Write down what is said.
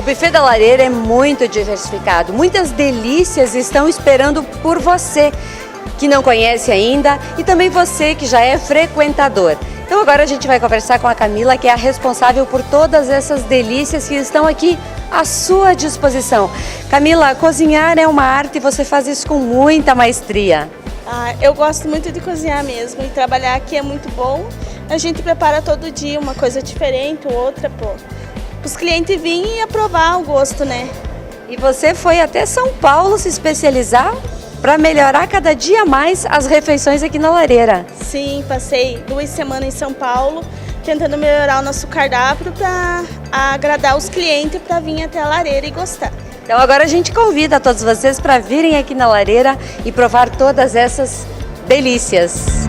buffet da lareira é muito diversificado. Muitas delícias estão esperando por você que não conhece ainda e também você que já é frequentador. Então agora a gente vai conversar com a Camila, que é a responsável por todas essas delícias que estão aqui à sua disposição. Camila, cozinhar é uma arte e você faz isso com muita maestria. Eu gosto muito de cozinhar mesmo e trabalhar aqui é muito bom. A gente prepara todo dia uma coisa diferente, outra, os clientes virem e aprovar o gosto, né? E você foi até São Paulo se especializar para melhorar cada dia mais as refeições aqui na lareira. Sim, passei 2 semanas em São Paulo tentando melhorar o nosso cardápio para agradar os clientes para vir até a lareira e gostar. Então agora a gente convida todos vocês para virem aqui na lareira e provar todas essas delícias.